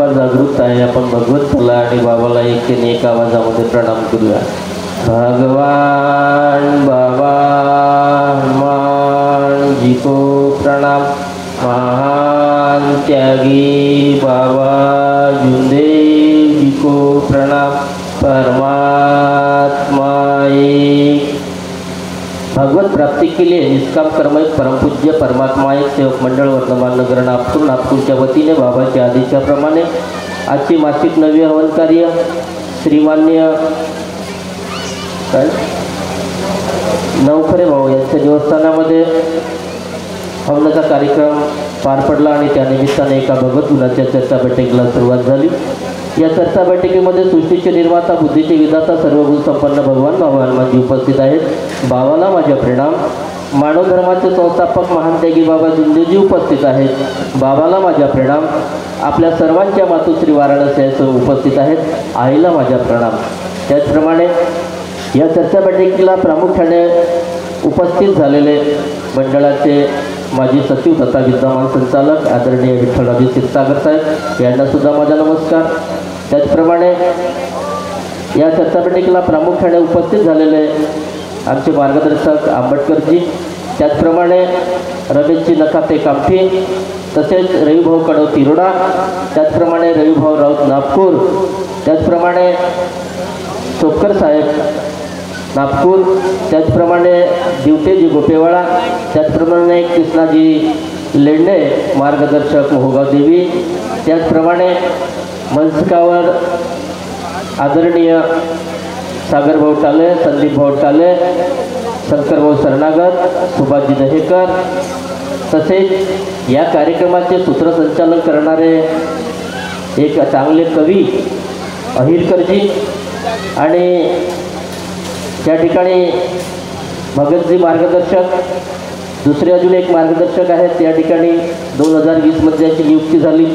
कृपा जागृत आहे। आपण भगवंताला आणि बाबाला एक आवाजामध्ये प्रणाम करूया। भगवान बाबा हनुमान जी को प्रणाम। महान त्यागी बाबा जुंदेव जी को प्रणाम। परमात्मा एक। भगवत प्राप्ति के लिए निष्काम कर्मयोग परम पूज्य परमात्मा एक सेवक मंडळ वर्धमान नगर नागपूरच्या वतीने बाबाच्या आदेशाप्रमाणे आजची मासिक नवी हवन कार्य श्रीमान्य नवखरे भाऊ यांच्या देवस्थानामध्ये हवनाचा कार्यक्रम पार पडला आणि त्यानिमित्ताने एका भगवत गुणाच्या चर्चा बैठकीला सुरुवात झाली। या चर्चा बैठकीमध्ये सृष्टीचे निर्माता बुद्धीचे विधाता सर्व गुण संपन्न भगवान बाबा हनुमानजी उपस्थित आहेत। बाबाला माझा प्रणाम। मानव धर्माचे संस्थापक महान त्यागी बाबा जुंदेजी उपस्थित आहेत। बाबाला माझा प्रणाम। आपल्या सर्वांच्या मातोश्री वाराणसी उपस्थित आहेत। आईला माझा प्रणाम। त्याचप्रमाणे या चर्चा बैठकीला प्रामुख्याने उपस्थित झालेले मंडळाचे माजी सचिव तथा विद्यमान संचालक आदरणीय विठ्ठलराजे क्षीरसागर साहेब यांना सुद्धा माझा नमस्कार। त्याचप्रमाणे या चर्चा बैठकीला प्रामुख्याने उपस्थित झालेले आमचे मार्गदर्शक आंबटकरजी, त्याचप्रमाणे रमेशजी नखाते कामठी, तसेच रविभाऊ कडव तिरोडा, त्याचप्रमाणे रविभाऊ राऊत नागपूर, त्याचप्रमाणे चोपकर साहेब नागपूर, त्याचप्रमाणे दिवटेजी गोपेवाडा, त्याचप्रमाणे कृष्णाजी लेंडे मार्गदर्शक मोहगाव देवी, त्याचप्रमाणे मंचकावर आदरणीय सागरभाऊ टाले, संदीपभाऊ टाले, शंकरभाऊ सरनागत, सुभाषजी दहेकर, तसेच या कार्यक्रमाचे सूत्रसंचालन करणारे एक चांगले कवी अहिरकरजी आणि त्या ठिकाणी भगतजी मार्गदर्शक, दुसरे अजून एक मार्गदर्शक आहेत। या ठिकाणी 2020मध्ये याची नियुक्ती झाली।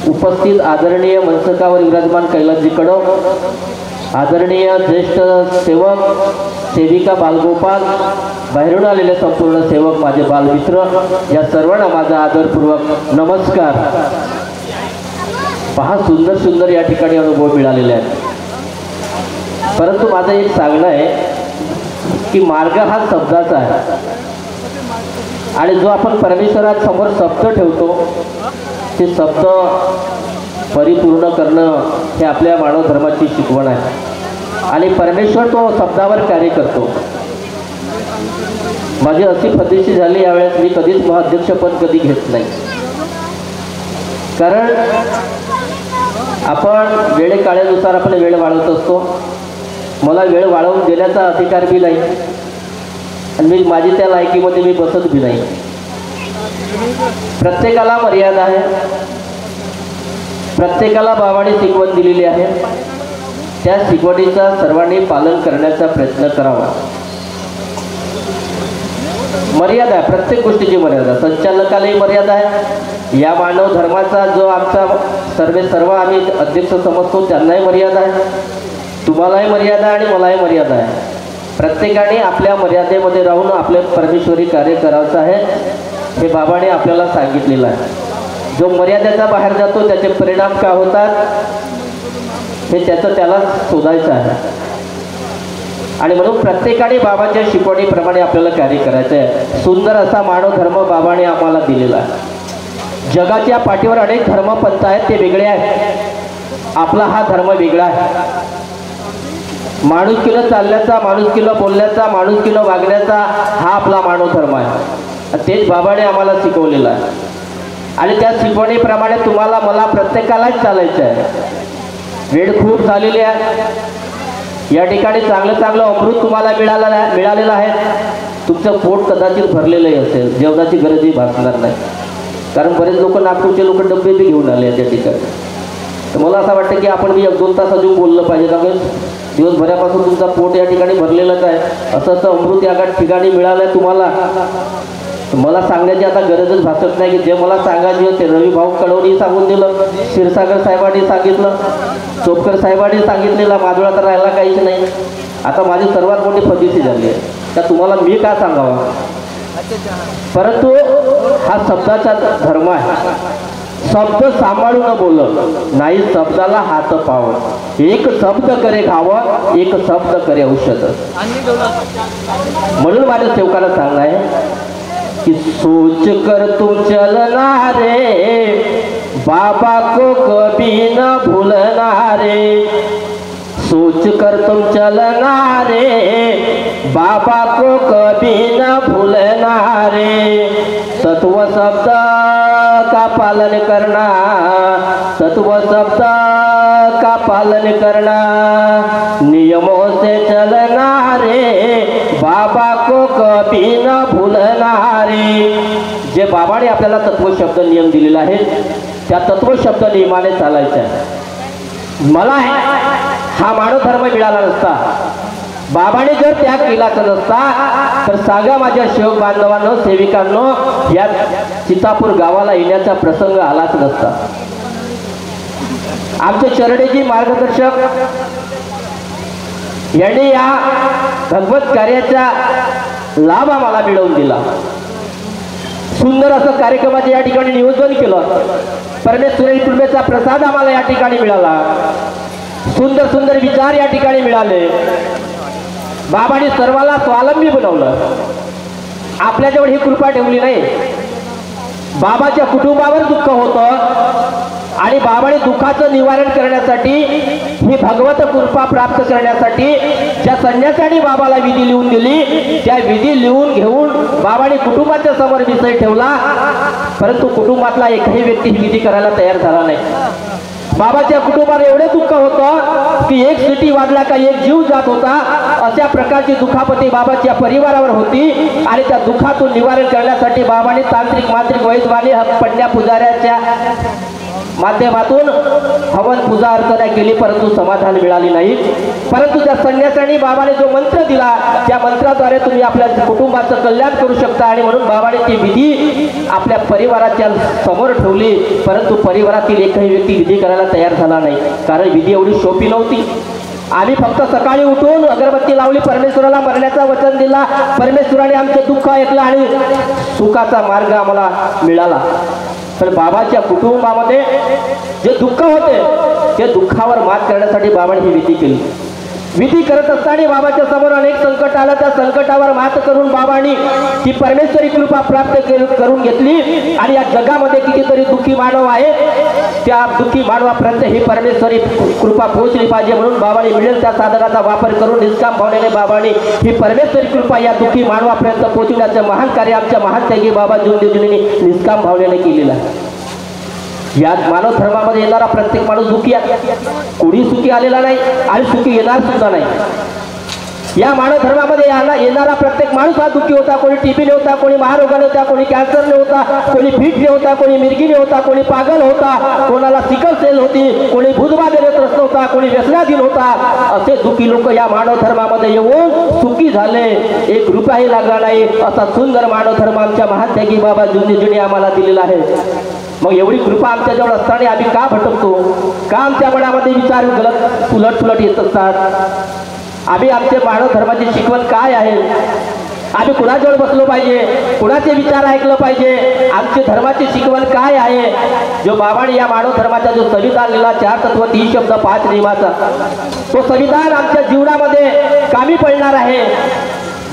उपस्थित आदरणीय मंचकावर विराजमान कैलासजी कडव, आदरणीय ज्येष्ठ सेवक सेविका बालगोपाल, बाहेरून आलेले संपूर्ण सेवक माझे बालमित्र, या सर्वांना माझा आदरपूर्वक नमस्कार। पहा सुंदर सुंदर या ठिकाणी अनुभव मिळालेले आहेत। परंतु माझं एक सांगणं आहे की मार्ग हा शब्दाचा आहे आणि जो आपण परमेश्वरात समोर शब्द ठेवतो ते शब्द परिपूर्ण करणं हे आपल्या मानव धर्माची शिकवण आहे आणि परमेश्वर तो शब्दावर कार्य करतो। माझी अशी पद्धती झाली यावेळेस मी कधीच महाअध्यक्षपद कधी घेत नाही, कारण आपण वेळेकाळानुसार आपण वेळ वाढवत असतो। मला वेळ वाढवून देण्याचा अधिकार बी नाही आणि मी माझी त्या लायकीमध्ये मी बसत बी नाही। प्रत्येकाला मर्यादा आहे, प्रत्येकाला बाबाने शिकवण दिलेली आहे, त्या शिकवणीचा सर्वांनी पालन करण्याचा प्रयत्न करावा। मर्यादा आहे, प्रत्येक गोष्टीची मर्यादा, संचालकालाही मर्यादा आहे, या मानव धर्माचा जो आमचा सर्व आम्ही अध्यक्ष समजतो त्यांनाही मर्यादा आहे, तुम्हालाही मर्यादा आणि मलाही मर्यादा आहे। प्रत्येकाने आपल्या मर्यादेमध्ये राहून आपले परमेश्वरी कार्य करायचं आहे हे बाबाने आपल्याला सांगितलेलं आहे। जो मर्यादेच्या बाहेर जातो त्याचे परिणाम काय होतात हे त्याला शोधायचं आहे आणि म्हणून प्रत्येकाने बाबांच्या शिकवणीप्रमाणे आपल्याला कार्य करायचं आहे। सुंदर असा मानव धर्म बाबाने आम्हाला दिलेला आहे। जगाच्या पाठीवर अनेक धर्मपंथ आहेत, ते वेगळे आहेत, आपला हा धर्म वेगळा आहे। माणुसकीनं चालण्याचा, माणुसकीनं बोलण्याचा, माणुसकीनं वागण्याचा हा आपला मानव धर्म आहे। तेच बाबाने आम्हाला शिकवलेलं आहे आणि त्या शिकवणीप्रमाणे तुम्हाला मला प्रत्येकालाच चालायचं आहे। वेळ खूप झालेली आहे, या ठिकाणी चांगलं चांगलं अमृत तुम्हाला मिळालेलं आहे। तुमचं पोट कदाचित भरलेलंही असेल, जेवणाची गरजही भासणार नाही, कारण बरेच लोक नागपूरचे लोक डबे बी घेऊन आले त्या ठिकाणी। तर मला असं वाटतं की आपण मी 1-2 तास अजून बोललं पाहिजे, कारण दिवसभरापासून तुमचा पोट या ठिकाणी भरलेलंच आहे। असं अमृत या ठिकाणी मिळालं आहे तुम्हाला, मला सांगण्याची आता गरजच भासत नाही की जे मला सांगायचे होते रविभाऊ कडवनी सांगून दिलं, क्षीरसागर साहेबांनी सांगितलं, चोपकर साहेबांनी सांगितलेलं, माझ्याला तर राहायला काहीच नाही। आता माझी सर्वात मोठी फजिती झाली आहे, तर तुम्हाला मी काय सांगावं। परंतु हा शब्दाचा धर्म आहे, शब्द सांभाळून बोललं नाही, शब्दाला हात पावत. एक शब्द करे घावं, एक शब्द करे औषध. म्हणून माझ्या सेवकाला सांगणं आहे कि सोच कर तुम चलना रे, बाबा को कभी न भूलना रे. सोच कर तुम चलना रे, बाबा को कभी न भूलना रे. तत्व शब्द का पालन करना, तत्व शब्द का पालन करना. नियमों से चलना रे, बाबा को कभी न भूलना रे. जे बाबाने आपल्याला तत्व शब्द नियम दिलेला आहे त्या तत्व शब्द नियमाने चालायचं आहे. मला हा मानव धर्म मिळाला नसता, बाबाने जर त्याग केलाच नसता तर सांगा माझ्या सेवक बांधवांनो, सेविकांनो, या चितापूर गावाला येण्याचा प्रसंग आलाच नसता. आमचे चरणेजी मार्गदर्शक यांनी या भगवत कार्याचा लाभ आम्हाला मिळवून दिला. सुंदर असं कार्यक्रमाचे या ठिकाणी नियोजन केलं. परमेश्वरी कृपेचा प्रसाद आम्हाला या ठिकाणी मिळाला. सुंदर सुंदर विचार या ठिकाणी मिळाले. बाबांनी सर्वाला स्वावलंबी बनवलं. आपल्याजवळ ही कृपा ठेवली नाही. बाबाच्या कुटुंबावर दुःख होतं आणि बाबाने दुःखाचं निवारण करण्यासाठी, ही भगवत कृपा प्राप्त करण्यासाठी ज्या संन्यासाने बाबाला विधी लिहून दिली त्या विधी लिहून घेऊन बाबाने कुटुंबाच्या समोर विषय ठेवला. परंतु कुटुंबातला एकही व्यक्ती विधी करायला तयार झाला नाही. बाबाच्या कुटुंबाला एवढे दुःख होतं की एक सिटी वाजला का एक जीव जात होता. अशा प्रकारची दुखापती बाबाच्या परिवारावर होती आणि त्या दुःखातून निवारण करण्यासाठी बाबाने तांत्रिक मांत्रिक वैद्यवाणी पडण्या पुजाऱ्याच्या माध्यमातून हवन पूजा अर्चना केली, परंतु समाधान मिळाले नाही. परंतु त्या संन्यासांनी बाबाने जो मंत्र दिला त्या मंत्राद्वारे तुम्ही आपल्या कुटुंबाचं कल्याण करू शकता आणि म्हणून बाबाने ती विधी आपल्या परिवाराच्या समोर ठेवली. परंतु परिवारातील एकही व्यक्ती विधी करायला तयार झाला नाही, कारण विधी एवढी सोपी नव्हती. आम्ही फक्त सकाळी उठून अगरबत्ती लावली, परमेश्वराला मरण्याचं वचन दिला, परमेश्वराने आमचे दुःख ऐकलं आणि सुखाचा मार्ग आम्हाला मिळाला. पण बाबाच्या कुटुंबामध्ये जे दुःख होते ते दुःखावर मात करण्यासाठी बाबाने ही विधी केली. विधी करत असताना बाबाच्या समोर अनेक संकट आलं. त्या संकटावर मात करून बाबांनी ती परमेश्वरी कृपा प्राप्त करून घेतली आणि या जगामध्ये कितीतरी दुःखी मानव आहे, त्या दुःखी मानवापर्यंत ही परमेश्वरी कृपा पोहोचली पाहिजे म्हणून बाबांनी मिळेल त्या साधनाचा वापर करून निष्काम भावनेने बाबांनी ही परमेश्वरी कृपा या दुःखी मानवापर्यंत पोहोचण्याचं महान कार्य आमच्या महान त्यागी बाबा जुंदेजुनींनी निष्काम भावनेने केलेलं आहे. या मानव धर्मामध्ये येणारा प्रत्येक माणूस दुःखी आहे. कोणी सुखी आलेला नाही आणि सुखी येणार सुद्धा नाही. या मानव धर्मामध्ये येणारा प्रत्येक माणूस हा दुःखी होता. कोणी टीबीने होता, कोणी महारोगाने होता, कोणी कॅन्सरने होता, कोणी फिटने होता, कोणी मिरगीने होता, कोणी पागल होता, कोणाला सिकल सेल होती, कोणी भूतबाधेने त्रस्त होता, कोणी व्यसनाधीन होता. असे दुःखी लोक या मानव धर्मामध्ये येऊन सुखी झाले. एक रुपयाही लागला नाही असा सुंदर मानव धर्म आमच्या महान त्यागी बाबा जुंदेजुनी आम्हाला दिलेला आहे. मग एवढी कृपा आमच्याजवळ असताना आम्ही का भटकतो? का आमच्या मनामध्ये विचार गलत उलट पुलट येत असतात? आम्ही आमचे मानव धर्माची शिकवण काय आहे? आम्ही कुणाजवळ बसलो पाहिजे? कुणाचे विचार ऐकलं पाहिजे? आमची धर्माची शिकवण काय आहे? जो बाबाने या मानव धर्माचा जो संविधान लिहिला 4 तत्व 3 शब्द 5 नियमाचा, तो संविधान आमच्या जीवनामध्ये कामी पडणार आहे.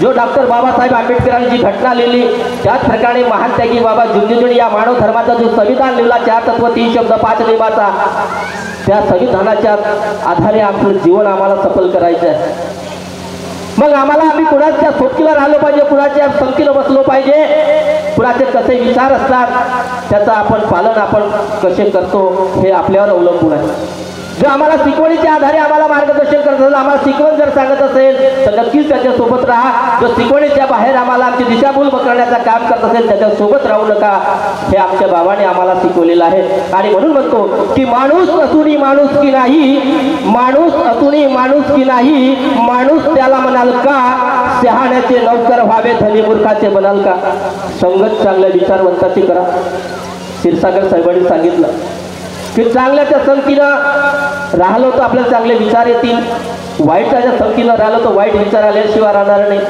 जो डॉक्टर बाबासाहेब आंबेडकरांनी जी घटना लिहिली त्याच प्रकारे महान त्यागी बाबा जुंदेजुनी या मानव धर्माचा जो संविधान लिहिला 4 तत्व 3 शब्द 5 नियमाचा, त्या संविधानाच्या आधारे आपलं जीवन आम्हाला सफल करायचं आहे. मग आम्ही कुणाच्या सोबतीला राहिलो पाहिजे, कुणाच्या संगतीला बसलो पाहिजे, कुणाचे कसे विचार असतात त्याचं आपण पालन कसे करतो हे आपल्यावर अवलंबून आहे. जो आम्हाला शिकवणीच्या आधारे आम्हाला मार्गदर्शन करत असेल, आम्हाला शिकवण जर सांगत असेल तर नक्कीच त्याच्यासोबत राहा. जो शिकवणीच्या बाहेर आम्हाला आमची दिशाभूल करण्याचं काम करत असेल त्याच्यासोबत राहू नका. हे आमच्या बाबाने आम्हाला शिकवलेलं आहे. आणि म्हणून म्हणतो की माणूस असूनही माणूस की नाही, माणूस असूनही माणूस की नाही, माणूस त्याला म्हणाल का, शहाण्याचे नौकर व्हावे धनी मूर्खाचे बनाल का. संगत चांगल्या विचारवंताची करा. क्षीरसागर साहेबांनी सांगितलं की चांगल्याच्या संगतीनं राहिलो तर आपल्याला चांगले विचार येतील, वाईटाच्या संगतीनं राहिलो तर वाईट विचार आल्याशिवाय राहणार नाही.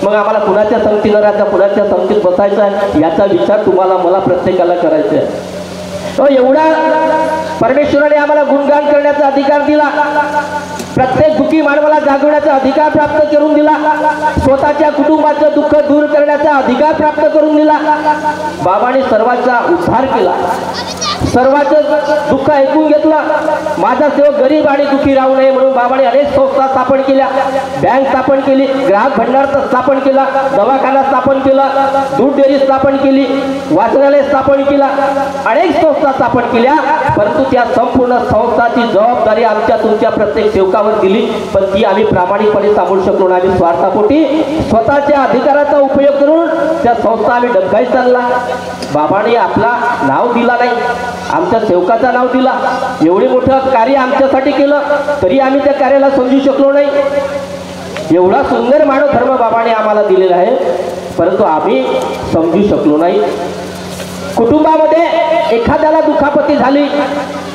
मग आम्हाला कुणाच्या संगतीनं राहायचं, कुणाच्या संगतीत बसायचं आहे याचा विचार तुम्हाला मला प्रत्येकाला करायचा आहे. तो एवढा परमेश्वराने आम्हाला गुणगान करण्याचा अधिकार दिला, प्रत्येक दुःखी मानवाला जागवण्याचा अधिकार प्राप्त करून दिला, स्वतःच्या कुटुंबाचं दुःख दूर करण्याचा अधिकार प्राप्त करून दिला. बाबाने सर्वांचा उद्धार केला, सर्वांचं दुःख ऐकून घेतलं. माझा सेवक गरीब आणि दुःखी राहू नये म्हणून बाबाने अनेक संस्था स्थापन केल्या, बँक स्थापन केली, ग्राहक भंडार स्थापन केला, दवाखाना स्थापन केला, दूध डेअरी स्थापन केली, वाचनालय स्थापन केला, अनेक संस्था स्थापन केल्या. परंतु त्या संपूर्ण संस्थाची जबाबदारी आमच्या तुमच्या प्रत्येक सेवकावर दिली, पण ती आम्ही प्रामाणिकपणे सांभाळू शकलो नाही. आम्ही स्वार्थापोटी स्वतःच्या अधिकाराचा उपयोग करून त्या संस्था आम्ही डबघाईत चालला. बाबाने आपला नाव दिला नाही, आमच्या सेवकाचं नाव दिला. एवढे मोठं कार्य आमच्यासाठी केलं तरी आम्ही त्या कार्याला समजू शकलो नाही. एवढा सुंदर मानव धर्म बाबाने आम्हाला दिलेला आहे, परंतु आम्ही समजू शकलो नाही. कुटुंबामध्ये एखाद्याला दुखापती झाली,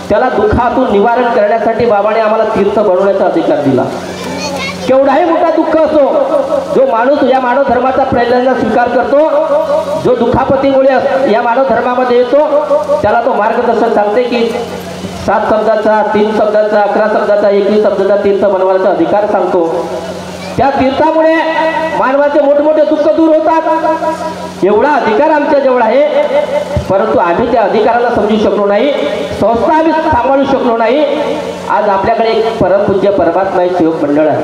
त्याला दुःखातून निवारण करण्यासाठी बाबाने आम्हाला तीर्थ बनवण्याचा अधिकार दिला. केवढाही मोठा दुःख असो, जो माणूस या मानव धर्माचा पहिल्यांदा स्वीकार करतो, जो दुखापतीमुळे या मानव धर्मामध्ये येतो, त्याला तो मार्गदर्शन सांगते की 7 शब्दाचा, 3 शब्दाचा, 11 शब्दाचा, 21 शब्दाचा तीर्थ बनवायचा अधिकार सांगतो. त्या तीर्थामुळे मानवाचे मोठमोठे दुःख दूर होतात. एवढा अधिकार आमच्या जवळ आहे, परंतु आम्ही त्या अधिकाराला समजू शकलो नाही, संस्था आम्ही सांभाळू शकलो नाही. आज आपल्याकडे एक परमपूज्य परमात्मा सेवक मंडळ आहे.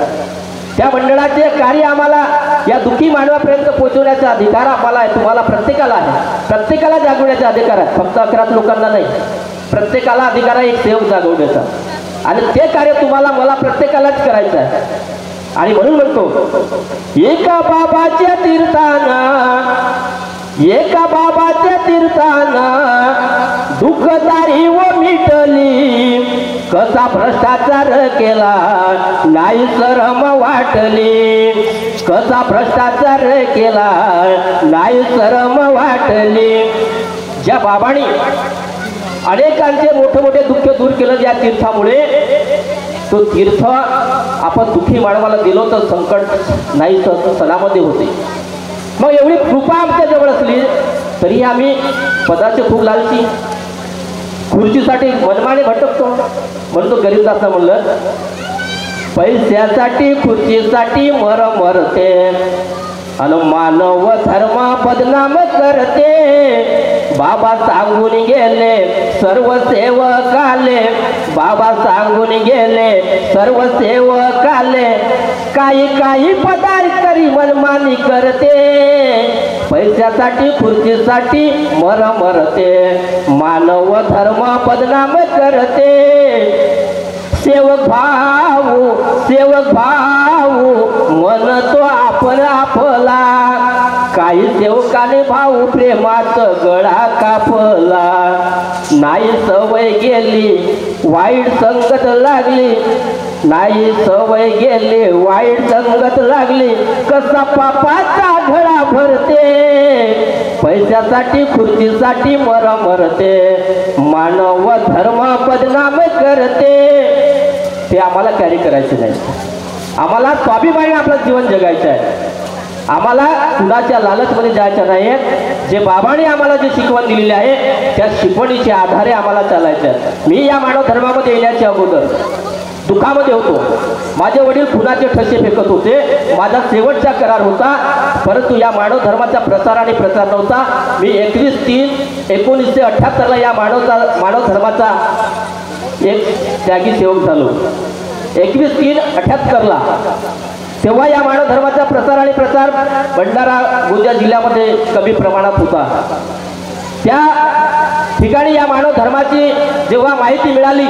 त्या मंडळाचे कार्य आम्हाला या दुःखी मानवापर्यंत पोहोचवण्याचा अधिकार आम्हाला आहे, तुम्हाला प्रत्येकाला आहे. प्रत्येकाला जागवण्याचा अधिकार आहे, फक्त 11 लोकांना नाही. प्रत्येकाला अधिकार आहे एक सेवक जागवण्याचा, आणि ते कार्य तुम्हाला मला प्रत्येकालाच करायचं आहे. आणि म्हणून म्हणतो, एका बाबाच्या तीर्थाना, एका बाबाच्या तीर्थाना दुःखदारी व मिटली, कसा भ्रष्टाचार केला नाही शरम वाटली, कसा भ्रष्टाचार केला नाही शरम वाटली. ज्या बाबांनी अनेकांचे मोठे मोठे दुःख दूर केलं या तीर्थामुळे, तो तीर्थ आपण दुःखी मानवाला दिलो तर संकट नाही सणामध्ये होते. मग एवढी कृपा आमच्या जवळ असली तरी आम्ही पदाचे खूप लालची, खुर्चीसाठी मनमाने भटकतो. म्हणतो गरीबदासला म्हणलं, पैशासाठी खुर्चीसाठी मरते, आणि मानव धर्म बदनाम करते. बाबा सांगून गेले सर्व सेवकाले, बाबा सांगून गेले सर्व सेवकाले, काही काही पदार्थ तरी मनमानी करते. पैशासाठी खुर्चीसाठी मरते, मानव धर्म बदनाम करते. सेवक भाऊ म्हणतो आपण आपला, काही सेवकाने भाऊ प्रेमात गळा कापला. नाही सवय गेली वाईट संगत लागली, नाही सवय गेली वाईट संगत लागली, कसा पापाचा घडा भरते. पैशासाठी खुर्चीसाठी मरते, मानव धर्म बदनाम करते. ते आम्हाला कॅरी करायचे नाही. आम्हाला स्वाभिमानी आपलं जीवन जगायचं आहे. आम्हाला कुणाच्या लालचमध्ये जायचं नाही. जे बाबाने आम्हाला जे शिकवण दिलेली आहे त्या शिकवणीच्या आधारे आम्हाला चालायचं आहे. मी या मानव धर्मामध्ये येण्याच्या अगोदर दुःखामध्ये होतो. माझे वडील खुनाचे ठसे फेकत होते, माझा शेवटचा करार होता. परंतु या मानव धर्माचा प्रसार आणि प्रचार नव्हता. मी 21/3/1978 या मानव धर्माचा एक त्यागी सेवक झालो. 21/3/78 तेव्हा या मानव धर्माचा प्रसार आणि प्रचार भंडारा गोंदिया जिल्ह्यामध्ये कमी प्रमाणात होता. त्या ठिकाणी या मानव धर्माची जेव्हा माहिती मिळाली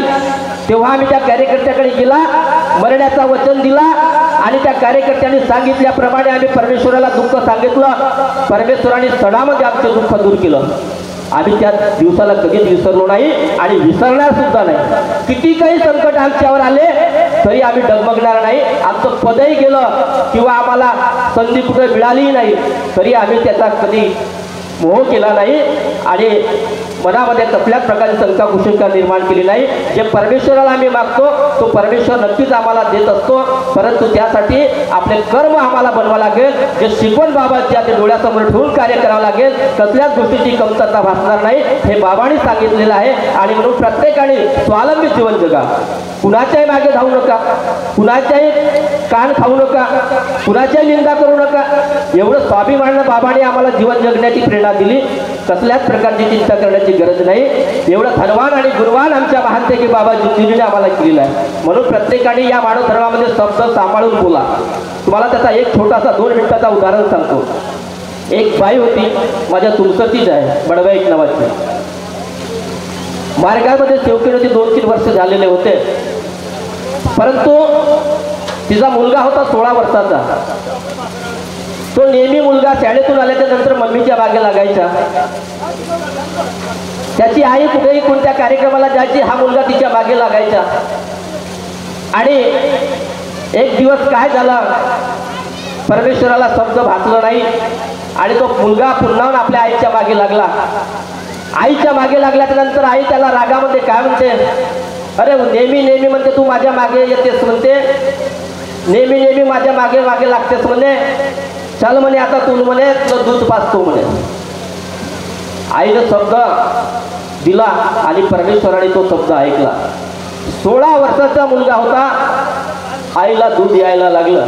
तेव्हा आम्ही त्या कार्यकर्त्याकडे गेला, मरण्याचा वचन दिला, आणि त्या कार्यकर्त्यांनी सांगितल्याप्रमाणे आम्ही परमेश्वराला दुःख सांगितलं. परमेश्वराने सणामध्ये आमचे दुःख दूर केलं. आम्ही त्या दिवसाला कधीच विसरलो नाही आणि विसरणार सुद्धा नाही. किती काही संकट आमच्यावर आले तरी आम्ही डगमगणार नाही. आमचं पदही गेलं किंवा आम्हाला संधी कुठे मिळाली नाही तरी आम्ही त्याचा कधी मोह केला नाही आणि मनामध्ये कसल्याच प्रकारची शंका कुशंका निर्माण केली नाही. जे परमेश्वराला आम्ही मागतो तो परमेश्वर नक्कीच आम्हाला देत असतो. परंतु त्यासाठी आपले कर्म आम्हाला बनवा लागेल. हे शिकवण बाबाच्या ते डोळ्यासमोर ठेवून कार्य करावं लागेल. कसल्याच गोष्टीची कमतरता भासणार नाही हे बाबांनी सांगितलेलं आहे. आणि म्हणून प्रत्येकाने स्वावलंबी जीवन जगा. कुणाच्याही मागे धावू नका, कुणाच्याही कान खाऊ नका, कुणाच्याही निंदा करू नका. एवढं स्वाभिमानानं बाबांनी आम्हाला जीवन जगण्याची प्रेरणा दिली. कसल्याच प्रकारची चिंता करण्याची गरज नाही. एवढं धनवान आणि गुणवान आमच्या महानतेकी बाबा ज्योतिजीने आम्हाला केलेलं आहे. म्हणून प्रत्येकाने या मानव धर्मामध्ये शब्द सांभाळून बोला. तुम्हाला त्याचा एक छोटासा 2 मिनिटाचा उदाहरण सांगतो. एक बाई होती, माझ्या तुमसतीच आहे, बडवा एक नावाची. मार्गामध्ये सेवकीने 2-3 वर्ष झालेले होते. परंतु तिचा मुलगा होता 16 वर्षाचा. तो नेहमी मुलगा शाळेतून आल्याच्या नंतर मम्मीच्या मागे लागायचा. त्याची आई कुठेही कोणत्या कार्यक्रमाला जायची, हा मुलगा तिच्या मागे लागायचा. आणि एक दिवस काय झाला, परमेश्वराला शब्द भासला नाही आणि तो मुलगा पुन्हा आपल्या आईच्या मागे लागला. आईच्या मागे लागल्याच्या नंतर आई त्याला रागामध्ये काय म्हणते, अरे नेहमी नेहमी म्हणते तू माझ्या मागे येतेस, म्हणते नेहमी नेहमी माझ्या मागे मागे लागतेस, म्हणे चल म्हणे आता तू म्हणे दूध पाजतो म्हणे. आईने शब्द दिला आणि परमेश्वराने तो शब्द ऐकला. 16 वर्षाचा मुलगा होता. आईला दूध यायला लागलं.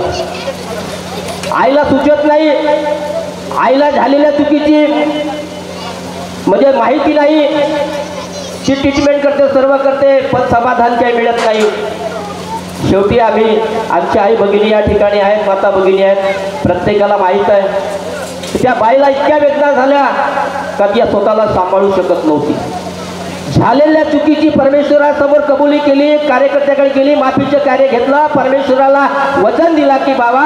आईला सुचत नाही, आईला झालेल्या चुकीची म्हणजे माहिती नाही. ती ट्रीटमेंट करते, सर्व करते, पण समाधान काही मिळत नाही. शेवटी आम्ही आमची आई भगिनी या ठिकाणी आहेत, माता भगिनी आहेत, प्रत्येकाला माहीत आहे. त्या बाईला इतक्या वेदना झाल्या का ती स्वतःला सांभाळू शकत नव्हती. झालेल्या चुकीची परमेश्वरासमोर कबुली केली, कार्यकर्त्याकडे गेली, माफीचे कार्य घेतलं. परमेश्वराला वचन दिला की बाबा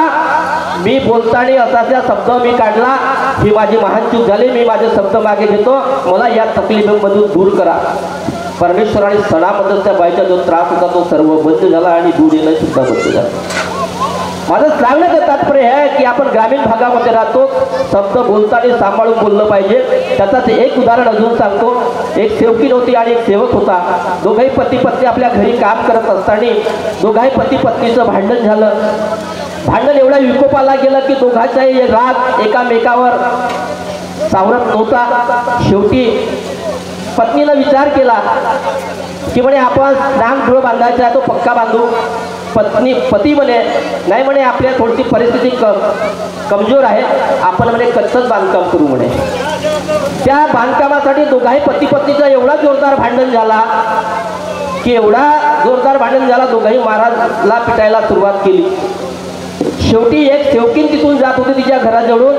मी बोलताना असा शब्द मी काढला, ही माझी महान चूक झाली, मी माझे शब्द मागे घेतो, मला या तकलीफमधून दूर करा. परमेश्वराने सणामध्ये त्या बाईचा जो त्रास होता तो सर्व बंद झाला आणि दूर येणं सुद्धा बंद झालं. माझं सांगण्याचं तात्पर्य आहे की आपण ग्रामीण भागामध्ये राहतो, शब्द बोलताना सांभाळून बोललं पाहिजे. त्याचाच एक उदाहरण अजून सांगतो. एक सेवकी होती आणि एक सेवक होता. दोघंही पती पत्नी आपल्या घरी काम करत असताना दोघाही पती पत्नीचं भांडण झालं. भांडण एवढ्या विकोपाला गेलं की दोघांचाही राग एकामेकावर सावरत नव्हता. शेवटी पत्नीनं विचार केला की म्हणे आपण नाम डोळ बांधायचा आहे तो पक्का बांधू. पती म्हणे नाही म्हणे आपल्या थोडीशी परिस्थिती कमजोर आहे, आपण म्हणे कच्चंच बांधकाम करू म्हणे. त्या बांधकामासाठी दोघाही पती पत्नीचा एवढा जोरदार भांडण झाला की एवढा जोरदार भांडण झाला, दोघाही महाराजला पिटायला सुरुवात केली. शेवटी एक सेवकीन तिथून जात होती तिच्या घराजवळून.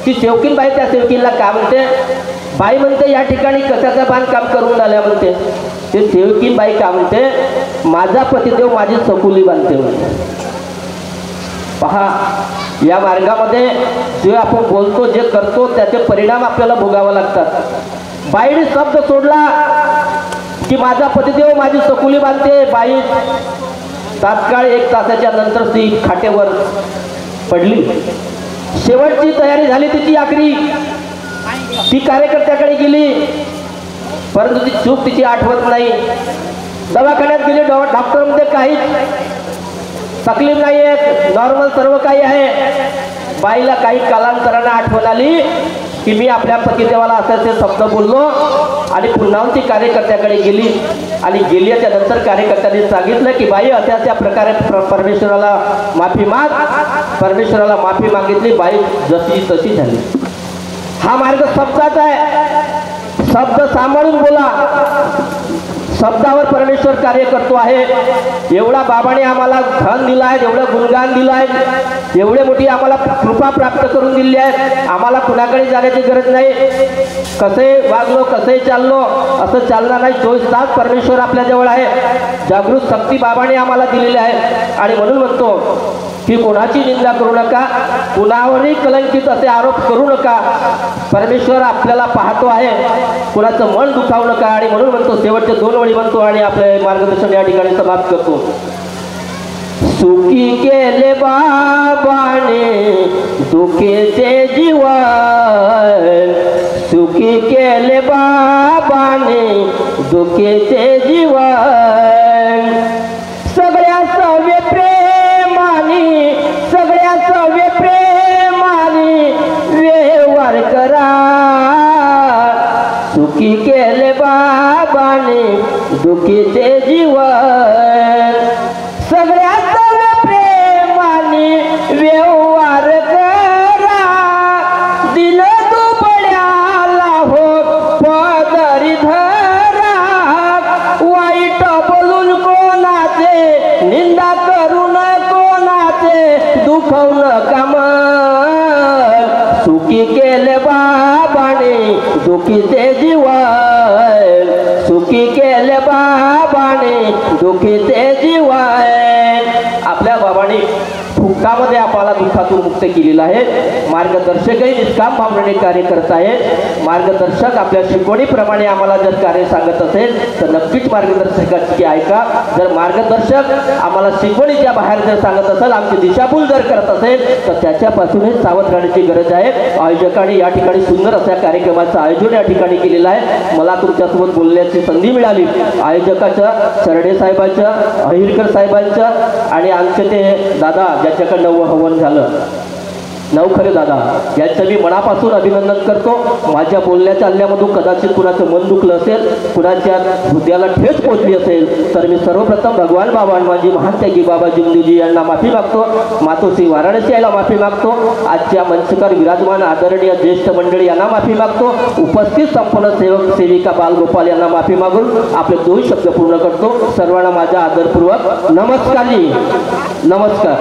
ती सेवकीन बाई त्या सेवकीला काय म्हणते, बाई म्हणते या ठिकाणी कशाचं बांधकाम करून आल्या म्हणते. ते सेवकीन बाई काय म्हणते, माझा पतिदेव माझी सकुली बांधते म्हणते. पहा, या मार्गामध्ये जे आपण बोलतो जे करतो त्याचे परिणाम आपल्याला भोगावे लागतात. बाईने शब्द सोडला की माझा पतिदेव माझी सकुली बांधते. बाई तात्काळ 1 तासाच्या नंतर ती खाटेवर पडली. शेवटची तयारी झाली तिची आखरी. ती कार्यकर्त्याकडे गेली, परंतु ती चूक तिची आठवत नाही. दवाखान्यात गेली, डॉक्टरमध्ये काहीच तकलीफ नाही आहे, नॉर्मल सर्व काही आहे. बाईला काही कालांतराने आठवण आली की मी आपल्या पतिदेवाला असे शब्द बोललो आणि पुन्हा ती कार्यकर्त्याकडे गेली. आणि गेल्याच्या नंतर कार्यकर्त्यांनी सांगितलं की बाई अशा प्रकारे परमेश्वराला माफी माग. परमेश्वराला माफी मागितली, बाई जशी तशी झाली. हा मार्ग शब्दाचा आहे. शब्द सांभाळून बोला. शब्दावर परमेश्वर कार्य करतो आहे. एवढा बाबाने आम्हाला धन दिलं आहे, एवढं गुणगान दिलं आहे, एवढे मोठी आम्हाला कृपा प्राप्त करून दिली आहे. आम्हाला कुणाकडे जाण्याची गरज नाही. कसे वागलो कसे चाललो असं चालणार नाही. 24 तास परमेश्वर आपल्या जवळ आहे. जागृत शक्ती बाबाने आम्हाला दिलेली आहे. आणि म्हणून म्हणतो की कोणाची निंदा करू नका, कुणावरही कलंकित असे आरोप करू नका. परमेश्वर आपल्याला पाहतो आहे, कुणाचं मन दुखावू नका. आणि म्हणून म्हणतो शेवटचे 2 वळी म्हणतो आणि आपले मार्गदर्शन या ठिकाणी समाप्त करतो. सुखी केले बाबाने दुखेचे जीवन, सुखी केले बाबाने दुखेचे जीवन. सगळ्या सव्य प्रेमाने, सगळ्या सव्य प्रेमाने सुखी केले बाबाने दुखीचे जीवन सगळ्यात प्रेमाने व्यवहार करा दिन दुबळ्याला हो पदरी धरा वाईट बोलून कोणाचे निंदा करून कोणाचे दुखवून काम सुखी केले बाबाने दुखीचे जीवन सुखी केले बाबाने दुखीचे जीवन आपल्या बाबाने फुंकामध्ये आपल्याला दुःखातून मुक्त केलेला आहे मार्गदर्शकही निष्काम भावनेने कार्य करत आहे मार्गदर्शक आपल्या शिकवणीप्रमाणे आम्हाला जर कार्य सांगत असेल तर नक्कीच मार्गदर्शकाची ऐका जर मार्गदर्शक आम्हाला शिकवणीच्या बाहेर जर सांगत असेल आमची दिशाभूल जर करत असेल तर त्याच्यापासूनच सावध राहण्याची गरज आहे आयोजकांनी या ठिकाणी सुंदर अशा कार्यक्रमाचं आयोजन या ठिकाणी केलेलं आहे मला तुमच्यासोबत बोलण्याची संधी मिळाली आयोजकाचं सरडे साहेबांचं अहिरकर साहेबांचं आणि आमचे ते दादा ज्याच्याकडनं हवन झालं नवखरे दादा यांचं मी मनापासून अभिनंदन करतो माझ्या बोलण्याच्या हल्ल्यामधून कदाचित कुणाचं मन दुखलं असेल कुणाच्या हृदयाला ठेच पोचली असेल तर मी सर्वप्रथम भगवान बाबा माझी महान त्यागी बाबा जिंदूजी यांना माफी मागतो मातोश्री वाराणसी याला माफी मागतो आजच्या मंचकर विराजमान आदरणीय ज्येष्ठ मंडळी यांना माफी मागतो उपस्थित संपूर्ण सेवक सेविका बालगोपाल यांना माफी मागून आपले 2 शब्द पूर्ण करतो सर्वांना माझा आदरपूर्वक नमस्कारजी नमस्कार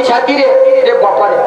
छाती रे बापा रे